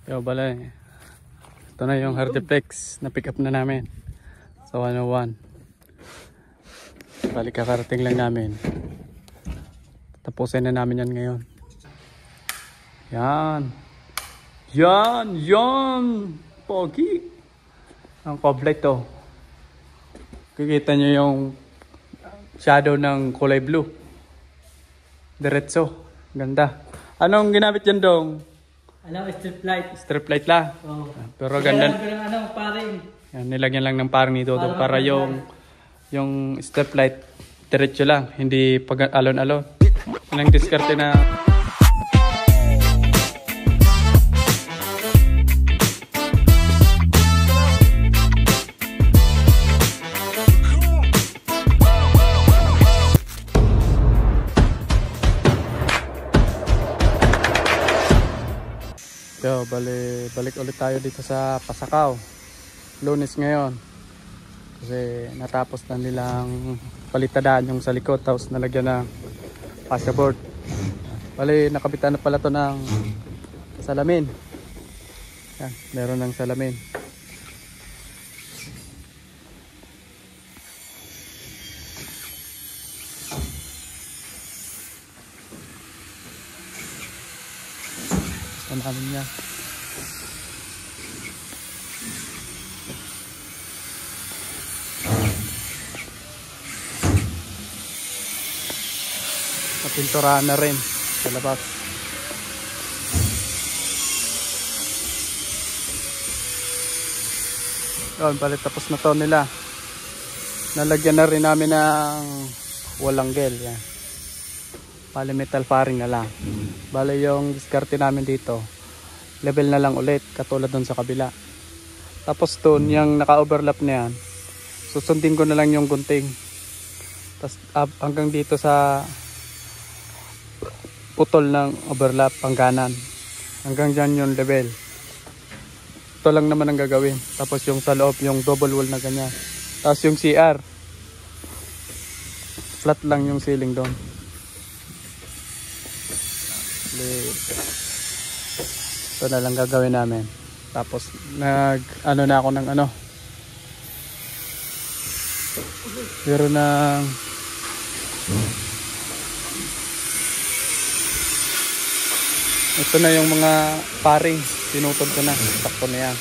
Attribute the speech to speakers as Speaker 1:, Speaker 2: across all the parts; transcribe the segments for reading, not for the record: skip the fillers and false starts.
Speaker 1: Yo, balay. Ito na yung Hardiplex na pick up na namin sa 101. Balik kakarating lang namin. Tapusin na namin yan ngayon. Yan. Yan. Yan. Pogi. Ang coblight to. Kikita nyo yung shadow ng kulay blue. Diretso. Ganda. Anong ginamit yan dong?
Speaker 2: Strip light.
Speaker 1: Strip light lang.
Speaker 2: Oh.
Speaker 1: Pero ganda.
Speaker 2: Paring.
Speaker 1: Yan, nilagyan lang ng parang nito para yung strip light diretso lang, hindi pag alon-alon. Yan ang diskarte na So, balik ulit tayo dito sa Pasakaw. Lunes ngayon. Kasi natapos na nilang palitadaan yung sa likod. Tapos nalagyan ng passport. Nakabitan na pala to ng salamin. Yan, meron ng salamin. Namin niya. Napinturahan na rin sa labas. Yun, balik tapos na to nila. Nalagyan na rin namin ng walanggel. Yan. Polymetal faring na lang. Bale yung diskarte namin dito, level na lang ulit katulad dun sa kabila. Tapos dun yung naka-overlap na yan, susundin ko na lang yung gunting. Tapos hanggang dito sa putol ng overlap pangganan. Hanggang dyan yung level. Ito lang naman ang gagawin. Tapos yung sa loob, yung double wall na ganyan. Tapos yung CR, flat lang yung ceiling doon. Ito na lang gagawin namin. Tapos ano na ako ng ano. Pero ng ito na yung mga paring. Tinutod ko na. Sakto na yan.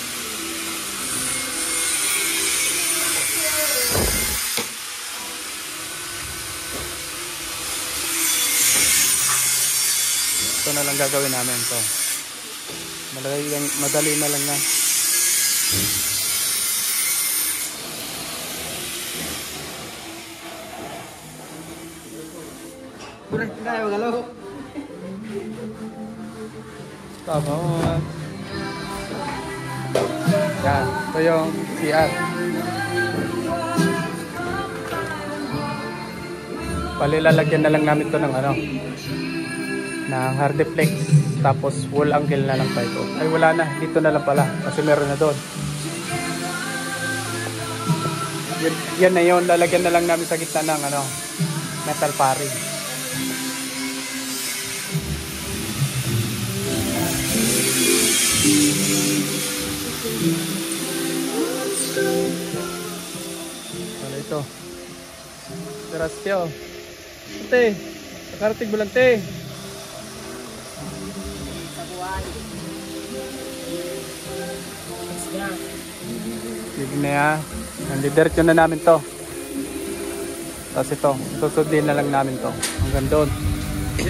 Speaker 1: Ito na lang gagawin namin to. Madali na lang yan. Tama. Yan, ito yung CR. Palilalagyan na lang namin to ng ano, ng Hardiplex. Tapos wall angle na lang tayo. Ay wala na, dito na lang pala kasi meron na doon. Yan na yun, lalagyan na lang namin sa gitna ng ano, metal paring. Ano ito? Terastyo. Ate, nakarating mo lang te. Sige na ya. Nandidiretso na namin to. Tapos ito, susundin na lang namin to. Hanggang doon.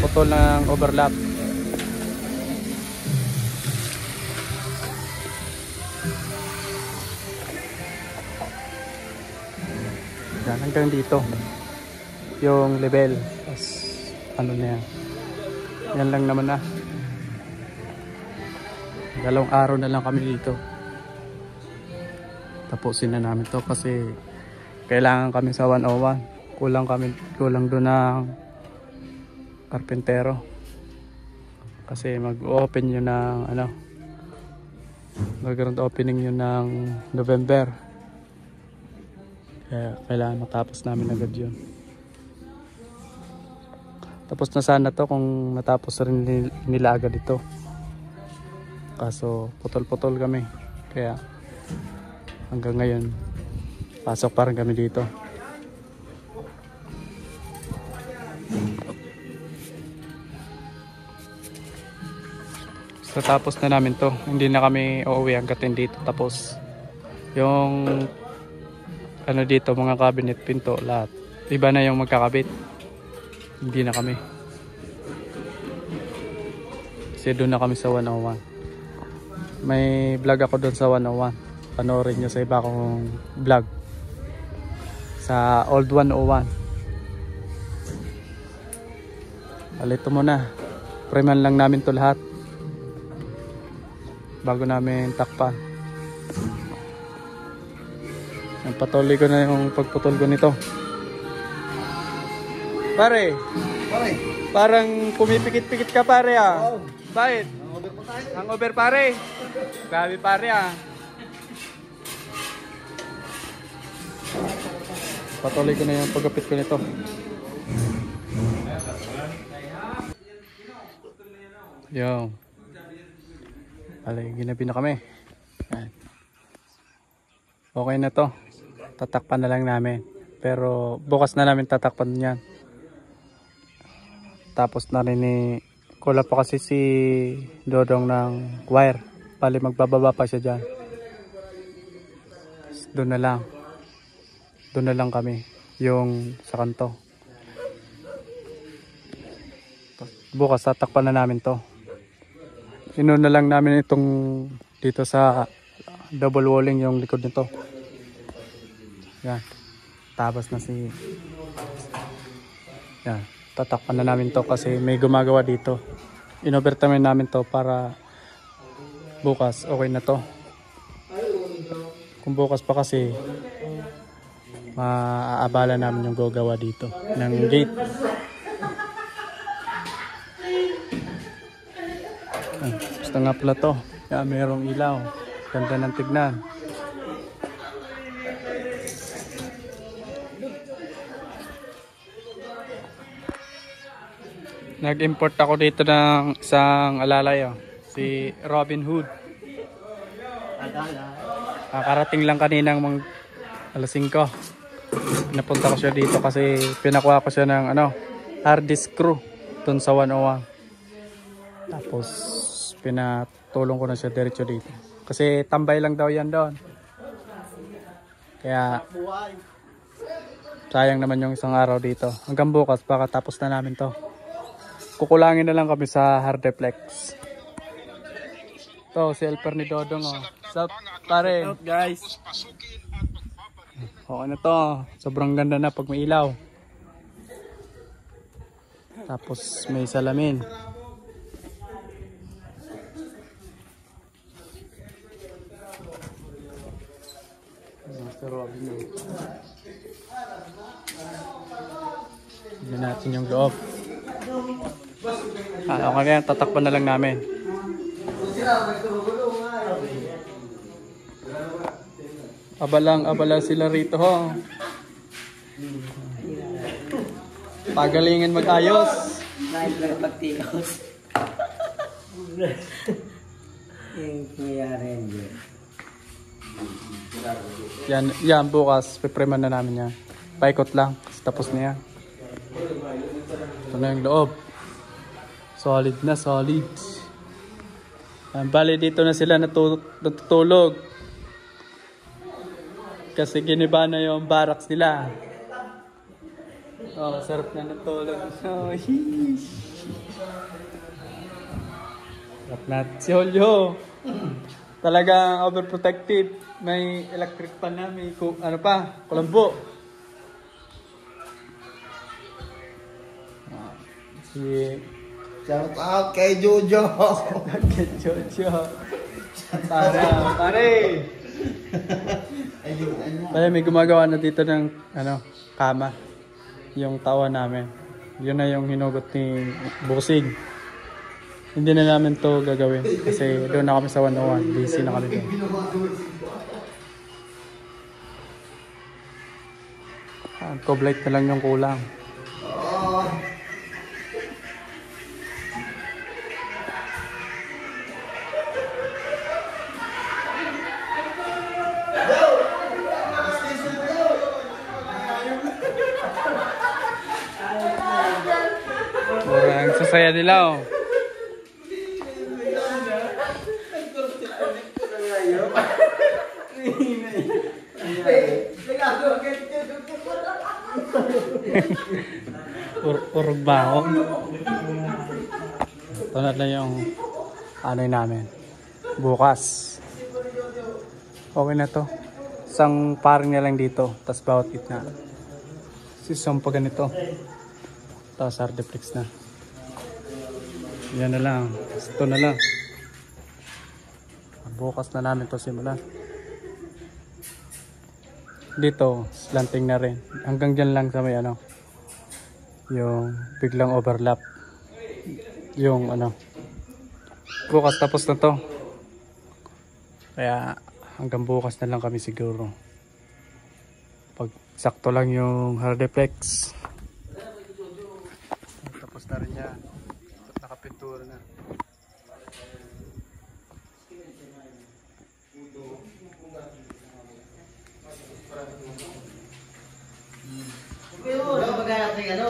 Speaker 1: Putol ng overlap. Yan, hanggang dito. Yung level. Tapos ano na yan. Yan lang naman na. Dalawang araw na lang kami dito. Tapusin na namin to kasi kailangan kami sa 101. Kulang doon ng karpentero. Kasi mag-open yun ng ano, mag-grand opening yun ng November. Kaya kailangan matapos namin agad yun. Tapos na sana to kung natapos rin nila agad ito. Kaso putol-putol kami. Kaya hanggang ngayon pasok pa rin kami dito. So tapos na namin to. Hindi na kami uuwi hanggat hindi dito tapos. Yung ano dito, mga cabinet, pinto, lahat. Iba na yung magkakabit. Hindi na kami. Kasi doon na kami sa 101. May vlog ako doon sa 101. Panoorin nyo sa iba kong vlog. Sa old 101. Alito muna. Preman lang namin to lahat. Bago namin takpan. Patuloy ko na yung pagputol ko nito. Pare. Parang pumipikit-pikit ka pare ah.
Speaker 3: Oh.
Speaker 1: Bakit? Hangover pare. Grabe pare ah. Patuloy ko na yung pagkapit ko nito. Yo. Alay, ginabi na kami. Ayan. Okay na to. Tatakpan na lang namin. Pero bukas na namin tatakpan yan. Tapos na rin ni kulang pa kasi si Dodong ng wire. Bali magbababa pa siya dyan. Doon na lang. Doon na lang kami. Yung sa kanto. Bukas tatakpan na namin to. Inuna lang namin itong dito sa double walling yung likod nito. Yan. Tapos na si yan. Tatakpan na namin to kasi may gumagawa dito. In-overtime namin to para bukas okay na to. Kung bukas pa kasi maaabala namin yung gagawa dito ng gate. Basta nga pala to. Yan, mayroong ilaw. Ganda ng tignan. Nag-import ako dito ng isang alalay. Oh. Si Robin Hood. Karating lang kaninang alas 5. Napunta ko siya dito kasi pinakuha ko siya ng hard disk screw dun sa 101. Tapos pinatulong ko na siya diretso dito. Kasi tambay lang daw yan doon. Kaya sayang naman yung isang araw dito. Hanggang bukas baka tapos na namin to. Kukulangin na lang kami sa hard reflex. To, si helper ni Dodong oh. Sup, pare?
Speaker 3: Out guys.
Speaker 1: Okay na to. Sobrang ganda na pag may ilaw. Tapos may salamin. Master Robin yun. Tignan natin yung loob. Okay na yan. Tatakpan na lang namin. Abala sila rito ho. Pagalingan mag-ayos.
Speaker 3: Kahit lang pagtios. Yung nangyayari yan.
Speaker 1: Yan bukas. Pipreman na namin yan. Paikot lang. Tapos na yan. Ito na yung loob. Solid na solid. Bali dito na sila natutulog. Kasi giniba na yung barracks nila. Oh, sarap na natulog. Oh, sarap na. Si Julio. Talagang overprotected. May electric pan na. May kulambo. Si
Speaker 3: shout out kay Jojo.
Speaker 1: kay Jojo. Pare. Kaya may gumagawa na dito ng kama. Yung tawa namin. Yun na yung hinugot ni Busig. Hindi na namin to gagawin kasi doon na kami sa 101. Busy na kami doon. Coblight na lang yung kulang. saya nila oh. Urog ba ako? Ito na lang yung ano namin. Bukas. Okay na to. Isang paring na lang dito. Tapos bawat gitna. Isang pa ganito. Tapos hardiplex na. Yan na lang. Ito na lang. Bukas na namin to simulan. Dito, slanting na rin. Hanggang dyan lang sa may ano. Yung biglang overlap. Yung ano. Bukas tapos na to. Kaya hanggang bukas na lang kami siguro. Pag sakto lang yung hardiplex. Tapos na rin yan. Nakapintura na.
Speaker 3: Pero ano maghanap ng ano?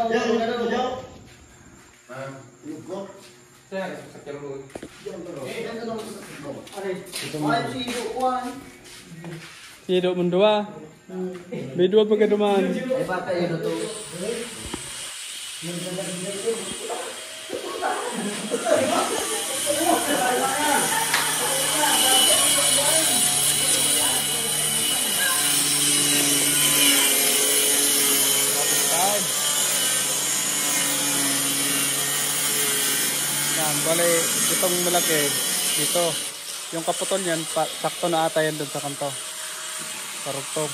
Speaker 1: Hidup mendua. Berdua pagkaduman.
Speaker 3: Ay bata yun to.
Speaker 1: Yan, bale, itong malaki dito. Yung kaputon yan, sakto na ata yan doon sa kanto. Parugtog.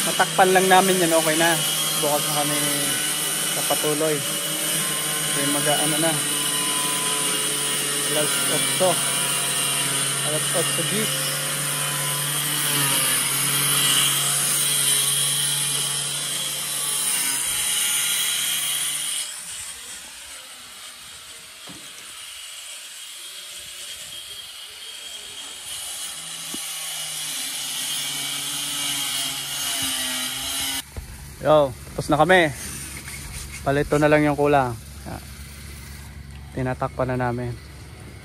Speaker 1: Matakpan lang namin yan, okay na. Bukas na kami kapatuloy. Kasi ano na. Alas 8. Alas 8 gis. Yo, tapos na kami. Palito na lang yung kulang. Tinatakpan na namin.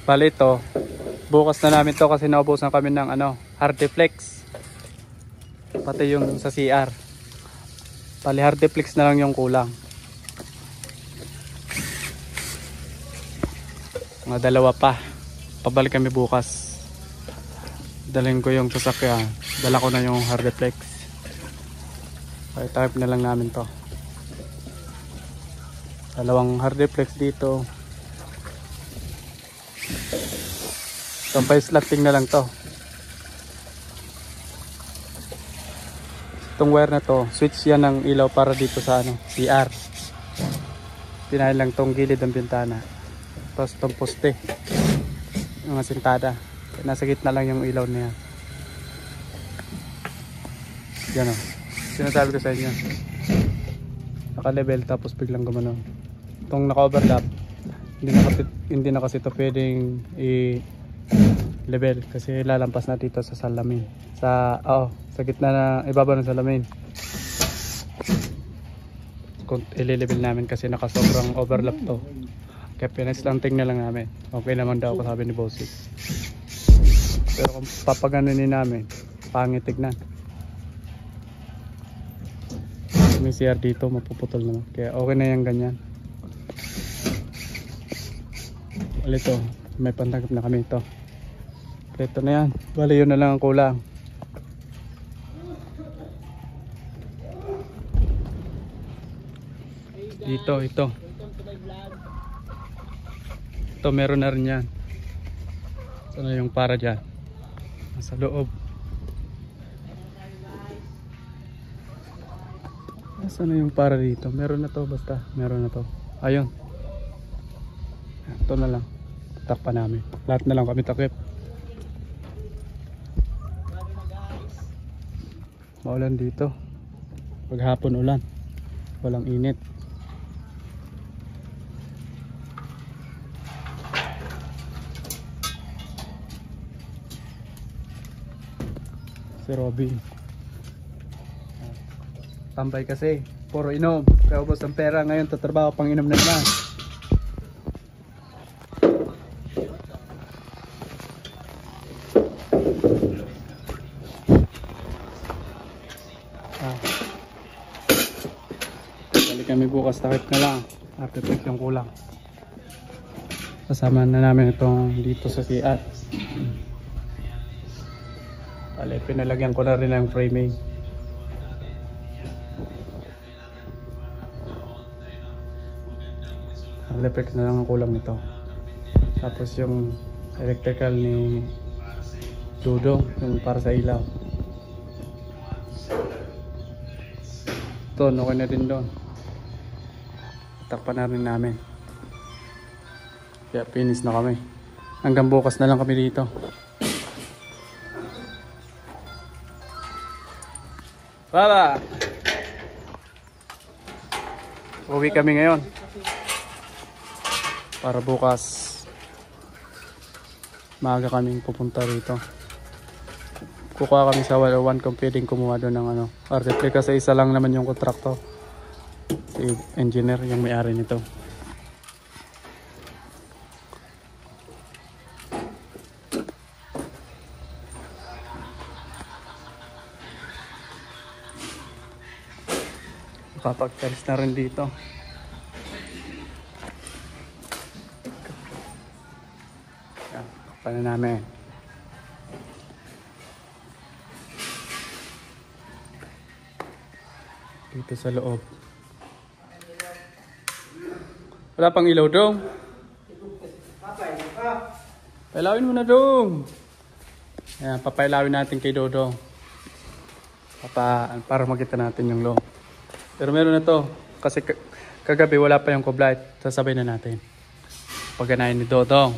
Speaker 1: Palito. Bukas na namin to kasi naubusan kami ng ano, hardiplex. Pati yung sa CR. Pali hardiplex na lang yung kulang. Mga dalawa pa. Pabalik kami bukas. Dalhin ko yung sasakyan. Dala ko na yung hardiplex. Okay, type na lang namin to. Dalawang hardiplex dito. Sampay slotting na lang to. Itong wire na to, switch yan ng ilaw para dito sa ano, CR. Pinahin lang tong gilid ng bintana. Tapos itong poste. Yung asintada. Nasa gitna lang yung ilaw na yan. Yan o. Sinasabi ko sa inyo. Naka-level tapos biglang gumano. Itong naka-overlap. Hindi na kasi ito pwedeng i-level kasi lalampas na dito sa salamin. Sa gitna na ibaba ng salamin. Kung i-level namin kasi naka-sobrang overlap to. Kaya pinaslanting na lang namin. Okay naman daw sabi ni Bossy. Pero kung papaganunin namin, pangit tignan. May CR dito, mapuputol naman. Kaya okay na yung ganyan. Ito, may pantagap na kami ito. Ito na yan. Bali yun na lang ang kulang. Ito. Ito, meron na rin yan. Sana yung para dyan. Nasa loob. Saan na yung para dito? Meron na to, basta meron na to. Ayun. Ito na lang. Takpan namin. Lahat na lang kami takip. Maulan dito. Paghapon ulan. Walang init. Si Robin. Tambay kasi. Puro inom. Kaya ubos ang pera ngayon, tatrabaho pang inom na naman. Balik kami bukas, takip na lang. After check yung kulang. Kasama na namin itong dito sa CR. Bale, pinalagyan ko na rin ang framing. Electric na lang ang kulang nito. Tapos yung electrical ni Dudo, yung para sa ilaw. Ito, okay na din doon. Takpan na rin namin. Kaya finish na kami. Hanggang bukas na lang kami dito. Baba! Uwi kami ngayon. Para bukas maaga kaming pupunta rito. Kukuha kami sa 101 kung pwedeng kumuha doon ng RTP kasi isa lang naman yung kontrakto. Si engineer yung may-ari nito. Kapag-talis na rin dito. Paano namin? Dito sa loob. Wala pang ilaw dong. Pailawin mo na dong. Ayan, papailawin natin kay Dodong. Para makita natin yung loob. Pero meron na to. Kasi kagabi wala pa yung coblight. Sasabay na natin. Pagganahin ni Dodong.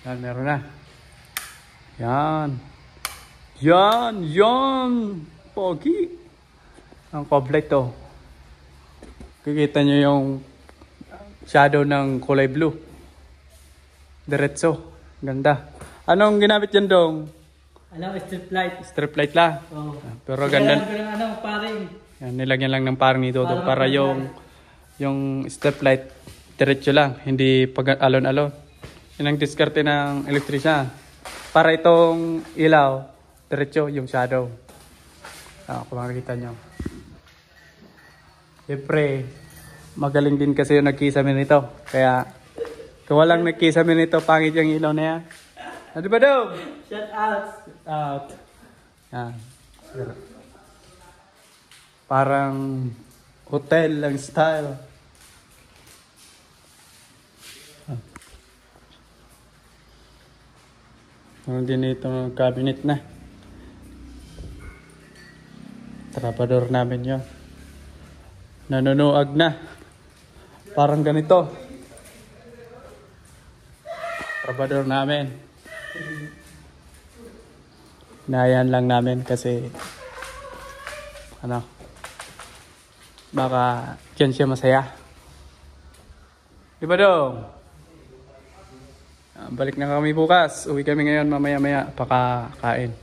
Speaker 1: Yan, meron na. Yan. Yan. Pogi. Ang coblight to. Kikita nyo yung shadow ng kulay blue. Diretso. Ganda. Anong ginamit yan dong?
Speaker 2: Strip light.
Speaker 1: Strip light lang.
Speaker 2: Oh.
Speaker 1: Pero ganda.
Speaker 2: Paring.
Speaker 1: Yan, nilagyan lang ng paring ni Dodong para yung strip light diretso lang. Hindi pag alon-alon. Yan ang diskarte ng electrician. Para itong ilaw, diretso yung shadow. Kung makikita nyo. Siyempre, magaling din kasi yung nagkisame nito. Kaya, kung walang nagkisame nito, pangit yung ilaw na yan. Ano ba daw?
Speaker 2: Shut out.
Speaker 1: Out. Yan. Parang hotel lang style. Meron din itong cabinet na. Trapador namin yun. Nanunuag na. Parang ganito. Trapador namin. Nayan lang namin kasi baka dyan siya masaya. Di ba daw? Balik na kami bukas. Uwi kami ngayon mamaya-maya pakakain.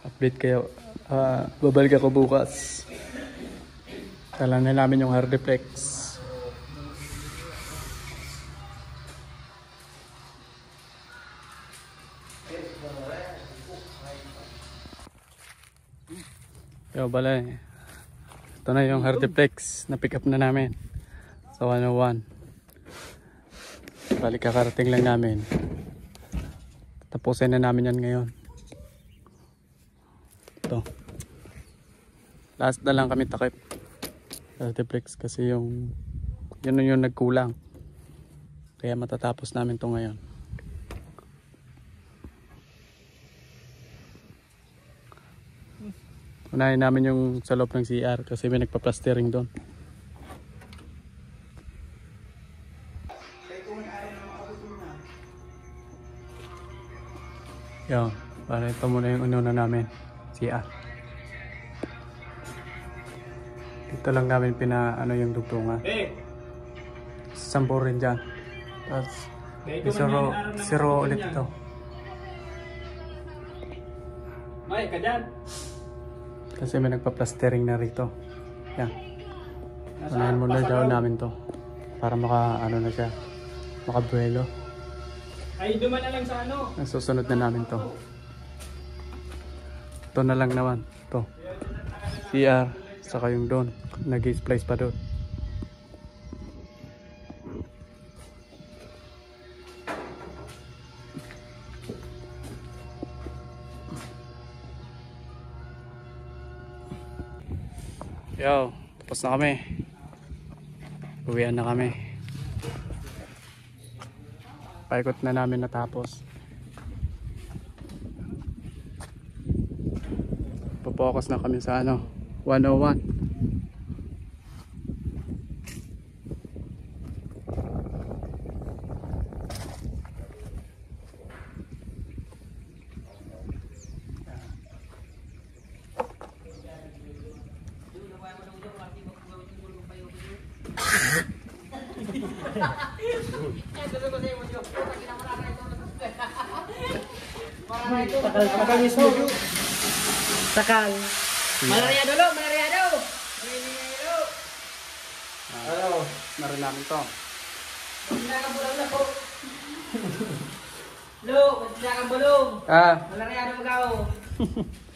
Speaker 1: Update kayo. Babalik ako bukas. Dala na namin yung Hardiplex. Yo, balay. Ito na yung Hardiplex na pick up na namin sa 101. Balik kakarating lang namin. Tapusin na namin yan ngayon. Ito. Last na lang kami takip. Hardiplex kasi yun yung nagkulang. Kaya matatapos namin to ngayon. Unahin namin yung sa loob ng CR kasi may nagpa-plastering doon. Yo, para ito muna yung una namin, CR. Dito lang namin yung dugtungan. Sampo rin dyan. Tapos
Speaker 2: Kaya
Speaker 1: Zero ulit ito.
Speaker 2: May, ka dyan.
Speaker 1: Kasi may nagpa-plastering na rito. Yan. Unahin muna daw namin to. Para ano na siya. Makabuelo.
Speaker 2: Ay, duman na lang sa ano.
Speaker 1: Ang susunod na namin to. Ito na lang naman. Ito. CR. Saka yung doon. Nag-splice pa doon. Yo, tapos na kami. Uwian na kami. Paikot na namin natapos. Popokus na kami sa 101.
Speaker 2: Sakal mismo. Sakal.
Speaker 3: Malaria dulu.
Speaker 1: Ano? Narin namin to.
Speaker 3: Lo, silakan bulong.
Speaker 1: Ah,
Speaker 3: Malaria dulu kau.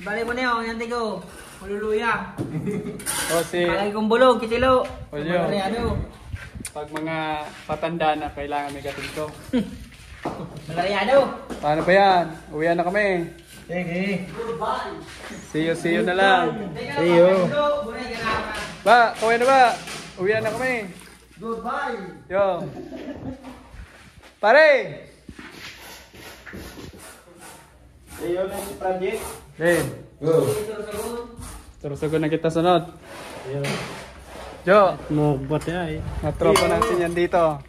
Speaker 3: Balik mo na yun, yan tigo. Maluluya.
Speaker 1: si
Speaker 3: Palagi kong bulong, kitilo.
Speaker 1: Julio.
Speaker 3: Malaria dulu.
Speaker 1: Pag mga patanda na, kailangan may gating to.
Speaker 3: Malaria dulu.
Speaker 1: Paano ba yan? Uwian na kami.
Speaker 3: Sige.
Speaker 1: See you na lang.
Speaker 3: See you.
Speaker 1: Ba, kawin na ba? Uwian na kami.
Speaker 3: Goodbye.
Speaker 1: Yo. Pare!
Speaker 2: See you next project.
Speaker 1: Hey,
Speaker 2: Go.
Speaker 1: surusugo na kita sunod. Jo,
Speaker 2: Magbat ay.
Speaker 1: natropa natin yan dito.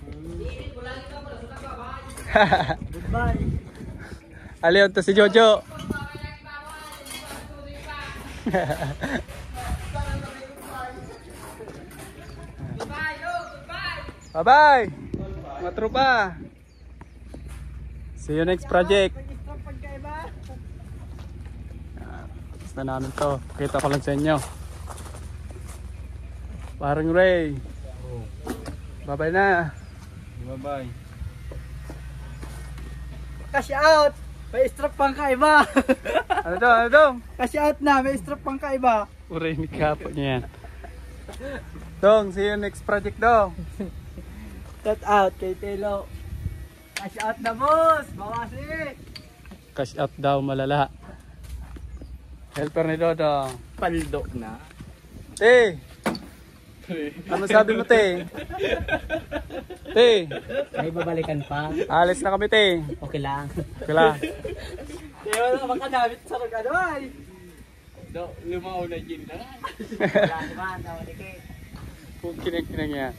Speaker 2: Goodbye.
Speaker 1: Aliw to si Jojo. Bye-bye. Mga tropa. See you next project. Tapos na namin to. Pakita ko lang sa inyo. Parang Ray. Bye-bye na.
Speaker 2: Bye-bye.
Speaker 4: Cash out! May strap pang kaiba!
Speaker 1: Ano to? Ano to?
Speaker 4: Cash out na! May strap pang kaiba!
Speaker 1: Uray ni kapo niya yan. Dong, see you next project dong.
Speaker 4: Shout out kay Telo! Cash out na boss! Bawasi!
Speaker 1: Cash out daw malala. Helper ni Dodong.
Speaker 4: Paldo na!
Speaker 1: Te! Ano sabi mo, te? Te!
Speaker 3: May babalikan pa.
Speaker 1: Alis na kami, te.
Speaker 3: Okay lang.
Speaker 1: Kala.
Speaker 4: Kaya wala makadamit sa ragano ay!
Speaker 2: Lumaw na gin na.
Speaker 3: Wala naman, nawalikit.
Speaker 1: Kung kinang yan.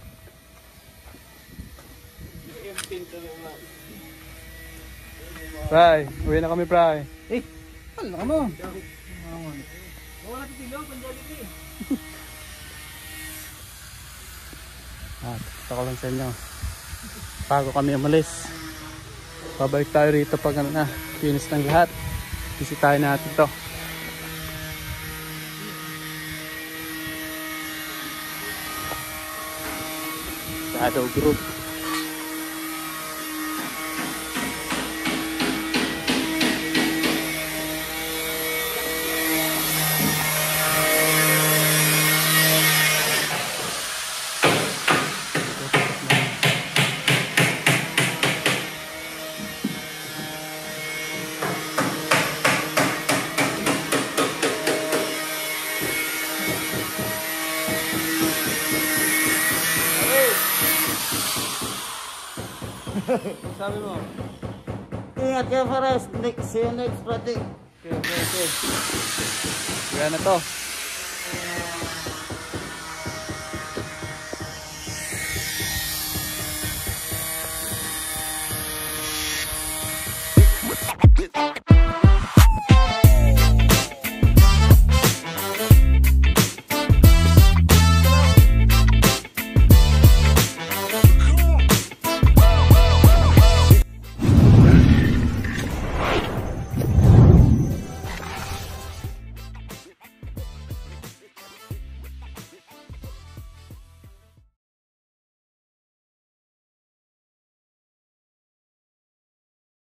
Speaker 1: Bray, uwi na kami, Bray.
Speaker 4: Ano ka mo?
Speaker 3: Wala titilo, panjaliti.
Speaker 1: Ito ko lang sa inyo. Bago kami umalis. Babalik tayo rito pag finish ng lahat. Bisitahin natin to. Shadow Group. Sabi mo?
Speaker 3: Ingat ka Fares, see you next project.
Speaker 1: Okay. Kaya na to.